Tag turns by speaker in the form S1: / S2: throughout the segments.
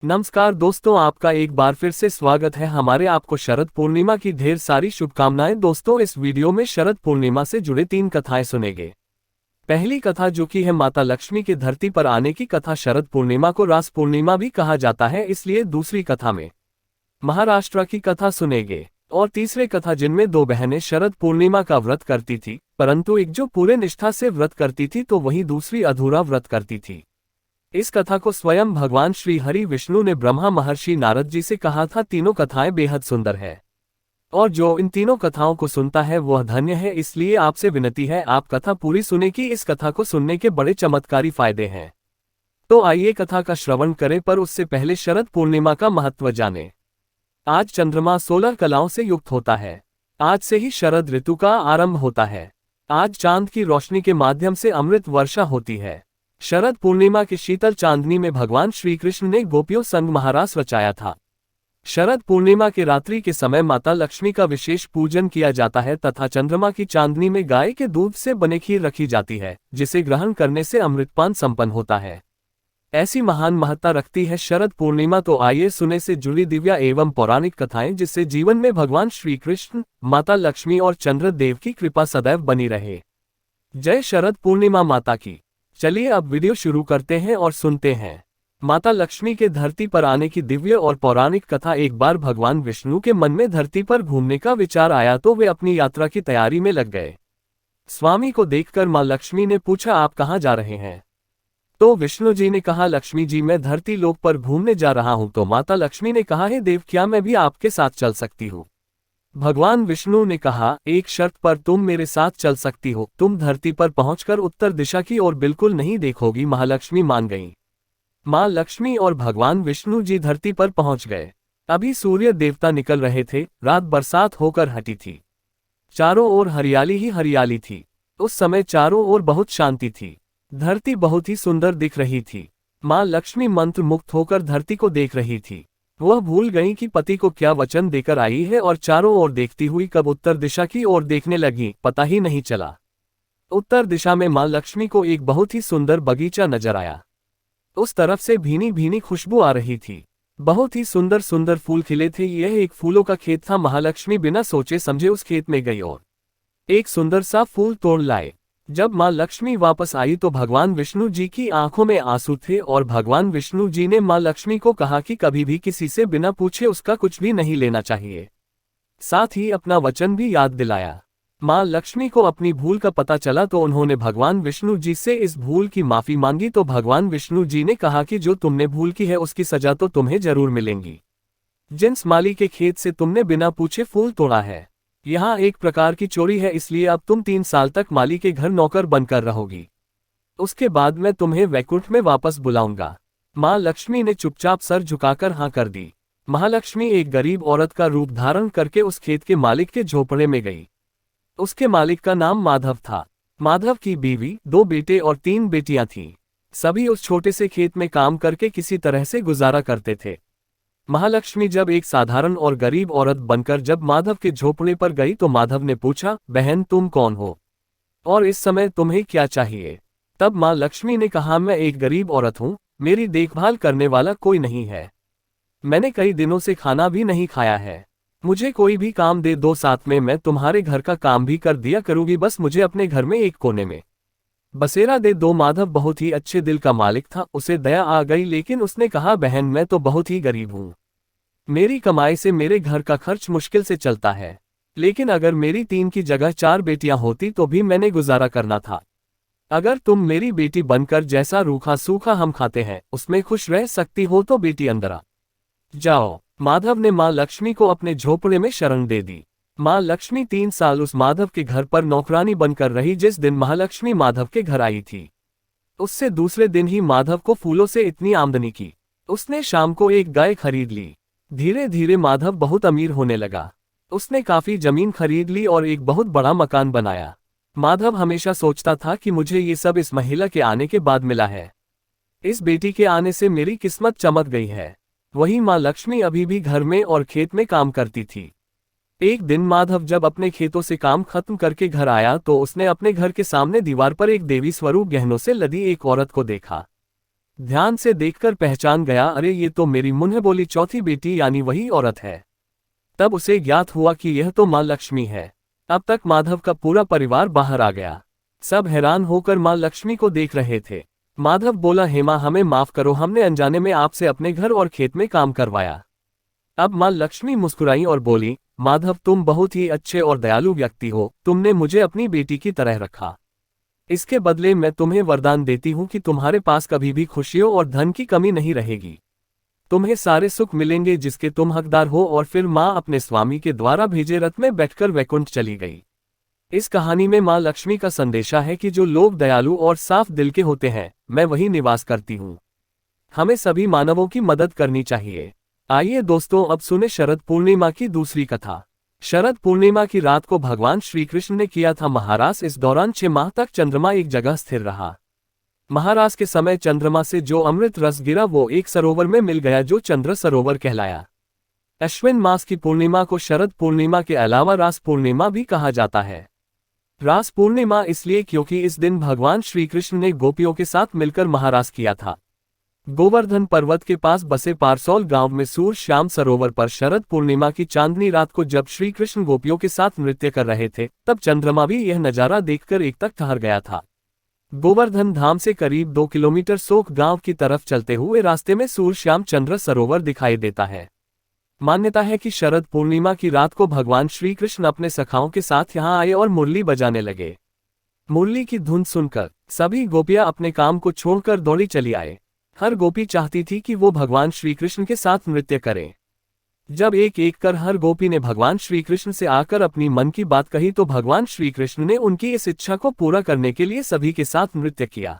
S1: नमस्कार दोस्तों, आपका एक बार फिर से स्वागत है हमारे आपको शरद पूर्णिमा की ढेर सारी शुभकामनाएं। दोस्तों, इस वीडियो में शरद पूर्णिमा से जुड़े 3 कथाएं सुनेंगे। पहली कथा जो कि है माता लक्ष्मी के धरती पर आने की कथा। शरद पूर्णिमा को रास पूर्णिमा भी कहा जाता है, इसलिए दूसरी कथा में महाराष्ट्र की कथा सुनेंगे। और तीसरे कथा जिनमें 2 बहनें शरद पूर्णिमा का व्रत करती थी, परंतु एक जो पूरे निष्ठा से व्रत करती थी तो वहीं दूसरी अधूरा व्रत करती थी। इस कथा को स्वयं भगवान श्री हरि विष्णु ने ब्रह्मा महर्षि नारद जी से कहा था। तीनों कथाएं बेहद सुंदर है और जो इन तीनों कथाओं को सुनता है वह धन्य है। इसलिए आपसे विनती है, आप कथा पूरी सुने कि इस कथा को सुनने के बड़े चमत्कारी फायदे हैं। तो आइए कथा का श्रवण करें, पर उससे पहले शरद पूर्णिमा का महत्व जानें। आज चंद्रमा 16 कलाओं से युक्त होता है। आज से ही शरद ऋतु का आरंभ होता है। आज चांद की रोशनी के माध्यम से अमृत वर्षा होती है। शरद पूर्णिमा की शीतल चांदनी में भगवान श्री कृष्ण ने गोपियों संग महारास रचाया था। शरद पूर्णिमा के रात्रि के समय माता लक्ष्मी का विशेष पूजन किया जाता है तथा चंद्रमा की चांदनी में गाय के दूध से बने खीर रखी जाती है, जिसे ग्रहण करने से अमृतपान संपन्न होता है। ऐसी महान महत्ता रखती है शरद पूर्णिमा। तो आइए सुने से जुड़ी दिव्या एवं पौराणिक कथाएं, जिससे जीवन में भगवान श्री कृष्ण, माता लक्ष्मी और चंद्रदेव की कृपा सदैव बनी रहे। जय शरद पूर्णिमा माता की। चलिए अब वीडियो शुरू करते हैं और सुनते हैं। माता लक्ष्मी के धरती पर आने की दिव्य और पौराणिक कथा। एक बार भगवान विष्णु के मन में धरती पर घूमने का विचार आया तो वे अपनी यात्रा की तैयारी में लग गए। स्वामी को देखकर मां लक्ष्मी ने पूछा, आप कहाँ जा रहे हैं? तो विष्णु जी ने कहा, लक्ष्मी जी मैं धरती लोक पर घूमने जा रहा हूँ। तो माता लक्ष्मी ने कहा, हे देव, क्या मैं भी आपके साथ चल सकती हूँ? भगवान विष्णु ने कहा, एक शर्त पर तुम मेरे साथ चल सकती हो। तुम धरती पर पहुंचकर उत्तर दिशा की ओर बिल्कुल नहीं देखोगी। महालक्ष्मी मान गईं। मां लक्ष्मी और भगवान विष्णु जी धरती पर पहुंच गए। अभी सूर्य देवता निकल रहे थे। रात बरसात होकर हटी थी। चारों ओर हरियाली ही हरियाली थी। उस समय चारों ओर बहुत शांति थी। धरती बहुत ही सुंदर दिख रही थी। मां लक्ष्मी मंत्र मुक्त होकर धरती को देख रही थी। वह भूल गई कि पति को क्या वचन देकर आई है और चारों ओर देखती हुई कब उत्तर दिशा की ओर देखने लगी, पता ही नहीं चला। उत्तर दिशा में मां लक्ष्मी को एक बहुत ही सुंदर बगीचा नजर आया। उस तरफ से भीनी भीनी खुशबू आ रही थी। बहुत ही सुंदर सुंदर फूल खिले थे। यह एक फूलों का खेत था। महालक्ष्मी बिना सोचे समझे उस खेत में गई और एक सुंदर सा फूल तोड़ लाए। जब मां लक्ष्मी वापस आई तो भगवान विष्णु जी की आंखों में आंसू थे और भगवान विष्णु जी ने मां लक्ष्मी को कहा कि कभी भी किसी से बिना पूछे उसका कुछ भी नहीं लेना चाहिए। साथ ही अपना वचन भी याद दिलाया। मां लक्ष्मी को अपनी भूल का पता चला तो उन्होंने भगवान विष्णु जी से इस भूल की माफी मांगी। तो भगवान विष्णु जी ने कहा कि जो तुमने भूल की है उसकी सजा तो तुम्हें जरूर मिलेगी। जिस माली के खेत से तुमने बिना पूछे फूल तोड़ा है, यहाँ एक प्रकार की चोरी है, इसलिए अब तुम 3 साल तक माली के घर नौकर बनकर रहोगी। उसके बाद मैं तुम्हें वैकुंठ में वापस बुलाऊंगा। मां लक्ष्मी ने चुपचाप सर झुकाकर हाँ कर दी। महालक्ष्मी एक गरीब औरत का रूप धारण करके उस खेत के मालिक के झोपड़े में गई। उसके मालिक का नाम माधव था। माधव की बीवी, 2 बेटे और 3 बेटियां थीं। सभी उस छोटे से खेत में काम करके किसी तरह से गुजारा करते थे। महालक्ष्मी जब एक साधारण और गरीब औरत बनकर जब माधव के झोपड़े पर गई तो माधव ने पूछा, बहन तुम कौन हो और इस समय तुम्हें क्या चाहिए? तब मां लक्ष्मी ने कहा, मैं एक गरीब औरत हूं, मेरी देखभाल करने वाला कोई नहीं है। मैंने कई दिनों से खाना भी नहीं खाया है। मुझे कोई भी काम दे दो, साथ में मैं तुम्हारे घर का काम भी कर दिया करूंगी। बस मुझे अपने घर में एक कोने में बसेरा दे दो। माधव बहुत ही अच्छे दिल का मालिक था। उसे दया आ गई, लेकिन उसने कहा, बहन मैं तो बहुत ही गरीब हूँ। मेरी कमाई से मेरे घर का खर्च मुश्किल से चलता है, लेकिन अगर मेरी 3 की जगह 4 बेटियां होती तो भी मैंने गुजारा करना था। अगर तुम मेरी बेटी बनकर जैसा रूखा सूखा हम खाते हैं उसमें खुश रह सकती हो तो बेटी अंदर आ जाओ। माधव ने मां लक्ष्मी को अपने झोपड़े में शरण दे दी। मां लक्ष्मी 3 साल उस माधव के घर पर नौकरानी बनकर रही। जिस दिन महालक्ष्मी माधव के घर आई थी, उससे दूसरे दिन ही माधव को फूलों से इतनी आमदनी की, उसने शाम को एक गाय खरीद ली। धीरे धीरे माधव बहुत अमीर होने लगा। उसने काफी जमीन खरीद ली और एक बहुत बड़ा मकान बनाया। माधव हमेशा सोचता था कि मुझे ये सब इस महिला के आने के बाद मिला है। इस बेटी के आने से मेरी किस्मत चमक गई है। वहीं मां लक्ष्मी अभी भी घर में और खेत में काम करती थी। एक दिन माधव जब अपने खेतों से काम खत्म करके घर आया तो उसने अपने घर के सामने दीवार पर एक देवी स्वरूप गहनों से लदी एक औरत को देखा। ध्यान से देखकर पहचान गया, अरे ये तो मेरी मुंह बोली चौथी बेटी यानी वही औरत है। तब उसे ज्ञात हुआ कि यह तो माँ लक्ष्मी है। अब तक माधव का पूरा परिवार बाहर आ गया। सब हैरान होकर माँ लक्ष्मी को देख रहे थे। माधव बोला, हेमा हमें माफ करो, हमने अनजाने में आपसे अपने घर और खेत में काम करवाया। अब माँ लक्ष्मी मुस्कुराई और बोली, माधव तुम बहुत ही अच्छे और दयालु व्यक्ति हो, तुमने मुझे अपनी बेटी की तरह रखा। इसके बदले मैं तुम्हें वरदान देती हूँ कि तुम्हारे पास कभी भी खुशियों और धन की कमी नहीं रहेगी। तुम्हें सारे सुख मिलेंगे जिसके तुम हकदार हो। और फिर माँ अपने स्वामी के द्वारा भेजे रथ में बैठकर वैकुंठ चली गई। इस कहानी में माँ लक्ष्मी का संदेशा है कि जो लोग दयालु और साफ दिल के होते हैं, मैं वही निवास करती हूँ। हमें सभी मानवों की मदद करनी चाहिए। आइए दोस्तों, अब सुने शरद पूर्णिमा की दूसरी कथा। शरद पूर्णिमा की रात को भगवान श्री कृष्ण ने किया था महारास। इस दौरान 6 माह तक चंद्रमा एक जगह स्थिर रहा। महारास के समय चंद्रमा से जो अमृत रस गिरा वो एक सरोवर में मिल गया जो चंद्र सरोवर कहलाया। अश्विन मास की पूर्णिमा को शरद पूर्णिमा के अलावा रास पूर्णिमा भी कहा जाता है। रास पूर्णिमा इसलिए क्योंकि इस दिन भगवान श्री कृष्ण ने गोपियों के साथ मिलकर महारास किया था। गोवर्धन पर्वत के पास बसे पारसौल गांव में सूर्य श्याम सरोवर पर शरद पूर्णिमा की चांदनी रात को जब श्री कृष्ण गोपियों के साथ नृत्य कर रहे थे, तब चंद्रमा भी यह नजारा देखकर एकटक ठहर गया था। गोवर्धन धाम से करीब 2 किलोमीटर सोख गांव की तरफ चलते हुए रास्ते में सूर्य श्याम चंद्र सरोवर दिखाई देता है। मान्यता है कि शरद पूर्णिमा की रात को भगवान श्री कृष्ण अपने सखाओं के साथ यहां आए और मुरली बजाने लगे। मुरली की धुन सुनकर सभी गोपियां अपने काम को छोड़कर दौड़ी चली आए। हर गोपी चाहती थी कि वो भगवान श्री कृष्ण के साथ नृत्य करे। जब एक एक कर हर गोपी ने भगवान श्री कृष्ण से आकर अपनी मन की बात कही तो भगवान श्री कृष्ण ने उनकी इस इच्छा को पूरा करने के लिए सभी के साथ नृत्य किया।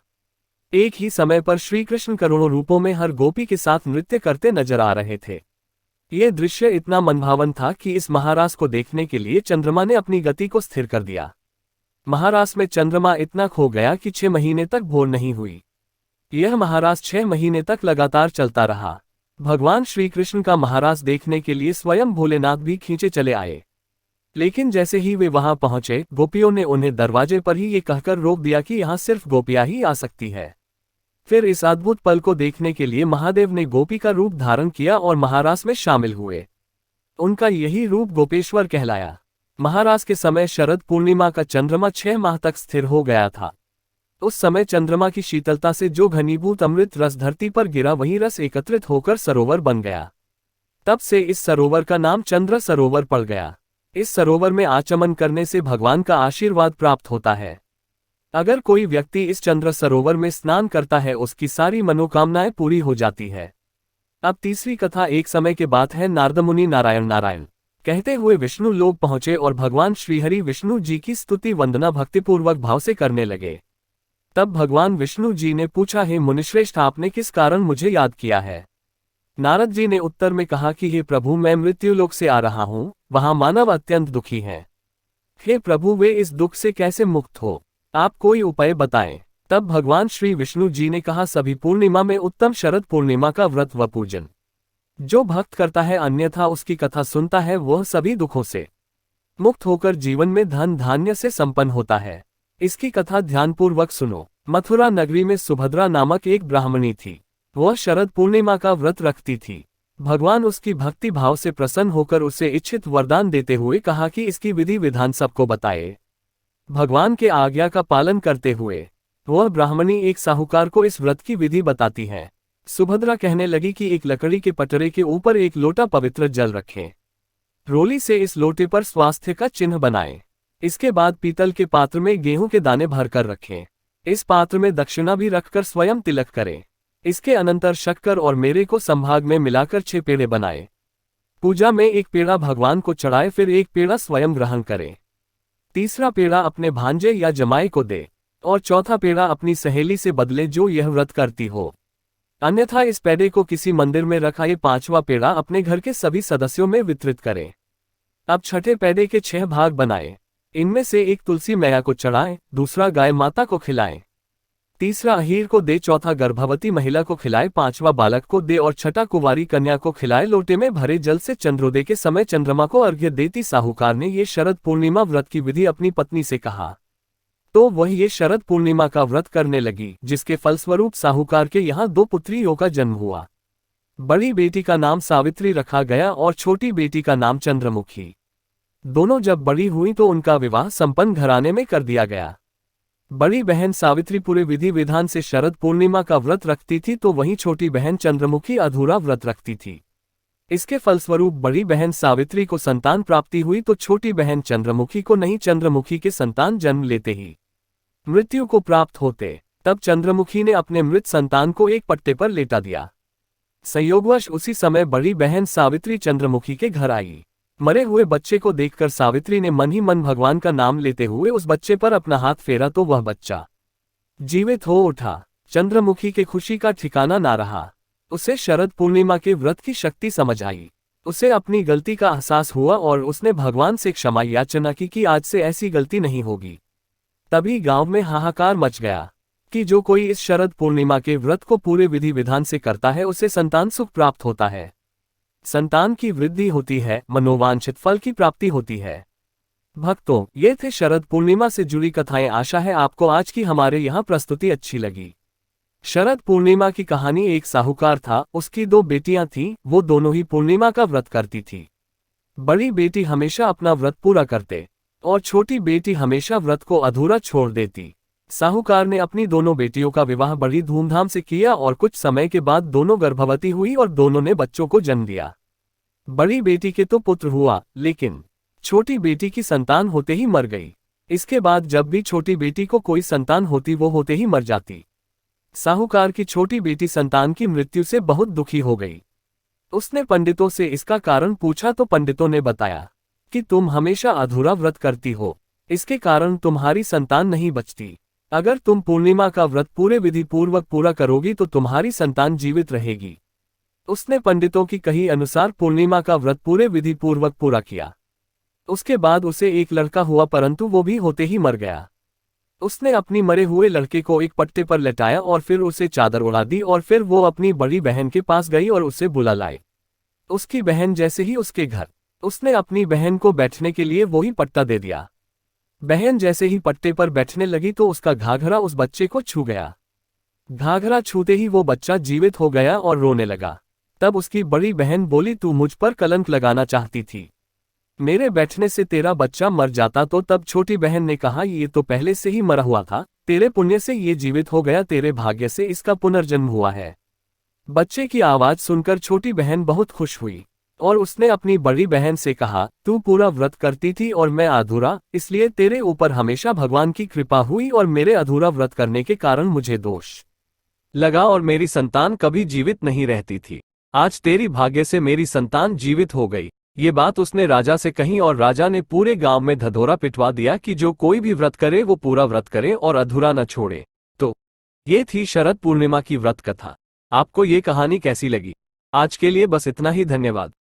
S1: एक ही समय पर श्री कृष्ण करोड़ों रूपों में हर गोपी के साथ नृत्य करते नजर आ रहे थे। यह दृश्य इतना मनभावन था कि इस महारास को देखने के लिए चंद्रमा ने अपनी गति को स्थिर कर दिया। महारास में चंद्रमा इतना खो गया कि 6 महीने तक भोर नहीं हुई। यह महारास 6 महीने तक लगातार चलता रहा। भगवान श्री कृष्ण का महारास देखने के लिए स्वयं भोलेनाथ भी खींचे चले आए, लेकिन जैसे ही वे वहां पहुंचे, गोपियों ने उन्हें दरवाजे पर ही ये कहकर रोक दिया कि यहां सिर्फ गोपियां ही आ सकती है। फिर इस अद्भुत पल को देखने के लिए महादेव ने गोपी का रूप धारण किया और महारास में शामिल हुए। उनका यही रूप गोपेश्वर कहलाया। महारास के समय शरद पूर्णिमा का चंद्रमा 6 माह तक स्थिर हो गया था। उस समय चंद्रमा की शीतलता से जो घनीभूत अमृत रस धरती पर गिरा वही रस एकत्रित होकर सरोवर बन गया। तब से इस सरोवर का नाम चंद्र सरोवर पड़ गया। इस सरोवर में आचमन करने से भगवान का आशीर्वाद प्राप्त होता है। अगर कोई व्यक्ति इस चंद्र सरोवर में स्नान करता है उसकी सारी मनोकामनाएं पूरी हो जाती है। अब तीसरी कथा एक समय के बाद है। नारद मुनि नारायण नारायण कहते हुए विष्णु लोक पहुंचे और भगवान श्रीहरि विष्णु जी की स्तुति वंदना भक्तिपूर्वक भाव से करने लगे। तब भगवान विष्णु जी ने पूछा, हे मुनिश्रेष्ठ, आपने किस कारण मुझे याद किया है? नारद जी ने उत्तर में कहा कि हे प्रभु, मैं मृत्युलोक से आ रहा हूँ, वहां मानव अत्यंत दुखी हैं। हे प्रभु, वे इस दुख से कैसे मुक्त हो? आप कोई उपाय बताएं। तब भगवान श्री विष्णु जी ने कहा, सभी पूर्णिमा में उत्तम शरद पूर्णिमा का व्रत व पूजन जो भक्त करता है, अन्यथा उसकी कथा सुनता है, वह सभी दुखों से मुक्त होकर जीवन में धन धान्य से संपन्न होता है। इसकी कथा ध्यानपूर्वक सुनो। मथुरा नगरी में सुभद्रा नामक एक ब्राह्मणी थी। वह शरद पूर्णिमा का व्रत रखती थी। भगवान उसकी भक्ति भाव से प्रसन्न होकर उसे इच्छित वरदान देते हुए कहा कि इसकी विधि विधान सबको बताए। भगवान के आज्ञा का पालन करते हुए वह ब्राह्मणी एक साहूकार को इस व्रत की विधि बताती है। सुभद्रा कहने लगी कि एक लकड़ी के पटरे के ऊपर एक लोटा पवित्र जल रखें। रोली से इस लोटे पर स्वास्थ्य का चिन्ह बनाएं। इसके बाद पीतल के पात्र में गेहूं के दाने भरकर रखें। इस पात्र में दक्षिणा भी रखकर स्वयं तिलक करें। इसके अनंतर शक्कर और मेरे को संभाग में मिलाकर 6 पेड़े बनाएं। पूजा में एक पेड़ा भगवान को चढ़ाए, फिर एक पेड़ा स्वयं ग्रहण करें। तीसरा पेड़ा अपने भांजे या जमाई को दे और चौथा पेड़ा अपनी सहेली से बदले जो यह व्रत करती हो, अन्यथा इस पेड़े को किसी मंदिर में रखा। ये 5वां पेड़ा अपने घर के सभी सदस्यों में वितरित करें। अब छठे पेड़े के 6 भाग बनाएं। इनमें से एक तुलसी मैया को चढ़ाएं, दूसरा गाय माता को खिलाएं, तीसरा अहीर को दे, चौथा गर्भवती महिला को खिलाए, 5वां बालक को दे और छठा कुंवारी कन्या को खिलाए। लोटे में भरे जल से चंद्रोदय के समय चंद्रमा को अर्घ्य देती साहूकार ने ये शरद पूर्णिमा व्रत की विधि अपनी पत्नी से कहा। तो वह ये शरद पूर्णिमा का व्रत करने लगी, जिसके फलस्वरूप साहूकार के यहाँ 2 पुत्रियों का जन्म हुआ। बड़ी बेटी का नाम सावित्री रखा गया और छोटी बेटी का नाम चंद्रमुखी। दोनों जब बड़ी हुई तो उनका विवाह संपन्न घराने में कर दिया गया। बड़ी बहन सावित्री पूरे विधि विधान से शरद पूर्णिमा का व्रत रखती थी, तो वहीं छोटी बहन चंद्रमुखी अधूरा व्रत रखती थी। इसके फलस्वरूप बड़ी बहन सावित्री को संतान प्राप्ति हुई तो छोटी बहन चंद्रमुखी को नहीं, चंद्रमुखी के संतान जन्म लेते ही मृत्यु को प्राप्त होते। तब चंद्रमुखी ने अपने मृत संतान को एक पट्टे पर लेटा दिया। संयोगवश उसी समय बड़ी बहन सावित्री चंद्रमुखी के घर आई। मरे हुए बच्चे को देखकर सावित्री ने मन ही मन भगवान का नाम लेते हुए उस बच्चे पर अपना हाथ फेरा तो वह बच्चा जीवित हो उठा। चंद्रमुखी के खुशी का ठिकाना ना रहा। उसे शरद पूर्णिमा के व्रत की शक्ति समझ आई। उसे अपनी गलती का एहसास हुआ और उसने भगवान से क्षमा याचना की कि आज से ऐसी गलती नहीं होगी। तभी गांव में हाहाकार मच गया कि जो कोई इस शरद पूर्णिमा के व्रत को पूरे विधि विधान से करता है उसे संतान सुख प्राप्त होता है, संतान की वृद्धि होती है, मनोवांछित फल की प्राप्ति होती है। भक्तों, ये थे शरद पूर्णिमा से जुड़ी कथाएं। आशा है आपको आज की हमारे यहाँ प्रस्तुति अच्छी लगी। शरद पूर्णिमा की कहानी। एक साहूकार था, उसकी 2 बेटियां थीं, वो दोनों ही पूर्णिमा का व्रत करती थी। बड़ी बेटी हमेशा अपना व्रत पूरा करते और छोटी बेटी हमेशा व्रत को अधूरा छोड़ देती। साहूकार ने अपनी दोनों बेटियों का विवाह बड़ी धूमधाम से किया और कुछ समय के बाद दोनों गर्भवती हुई और दोनों ने बच्चों को जन्म दिया। बड़ी बेटी के तो पुत्र हुआ, लेकिन छोटी बेटी की संतान होते ही मर गई। इसके बाद जब भी छोटी बेटी को कोई संतान होती वो होते ही मर जाती। साहूकार की छोटी बेटी संतान की मृत्यु से बहुत दुखी हो गई। उसने पंडितों से इसका कारण पूछा तो पंडितों ने बताया कि तुम हमेशा अधूरा व्रत करती हो, इसके कारण तुम्हारी संतान नहीं बचती। अगर तुम पूर्णिमा का व्रत पूरे विधि पूर्वक पूरा करोगी तो तुम्हारी संतान जीवित रहेगी। उसने पंडितों की कही अनुसार पूर्णिमा का व्रत पूरे विधि पूर्वक पूरा किया। उसके बाद उसे एक लड़का हुआ, परंतु वो भी होते ही मर गया। उसने अपनी मरे हुए लड़के को एक पट्टे पर लेटाया और फिर उसे चादर उड़ा दी और फिर वो अपनी बड़ी बहन के पास गई और उसे बुला लाई। उसकी बहन जैसे ही उसके घर, उसने अपनी बहन को बैठने के लिए वही पट्टा दे दिया। बहन जैसे ही पट्टे पर बैठने लगी तो उसका घाघरा उस बच्चे को छू गया। घाघरा छूते ही वो बच्चा जीवित हो गया और रोने लगा। तब उसकी बड़ी बहन बोली, तू मुझ पर कलंक लगाना चाहती थी, मेरे बैठने से तेरा बच्चा मर जाता। तो तब छोटी बहन ने कहा, ये तो पहले से ही मरा हुआ था, तेरे पुण्य से ये जीवित हो गया, तेरे भाग्य से इसका पुनर्जन्म हुआ है। बच्चे की आवाज सुनकर छोटी बहन बहुत खुश हुई और उसने अपनी बड़ी बहन से कहा, तू पूरा व्रत करती थी और मैं अधूरा, इसलिए तेरे ऊपर हमेशा भगवान की कृपा हुई और मेरे अधूरा व्रत करने के कारण मुझे दोष लगा और मेरी संतान कभी जीवित नहीं रहती थी। आज तेरी भाग्य से मेरी संतान जीवित हो गई। ये बात उसने राजा से कही और राजा ने पूरे गांव में धधोरा पिटवा दिया कि जो कोई भी व्रत करे वो पूरा व्रत करे और अधूरा न छोड़े। तो ये थी शरद पूर्णिमा की व्रत कथा। आपको ये कहानी कैसी लगी? आज के लिए बस इतना ही। धन्यवाद।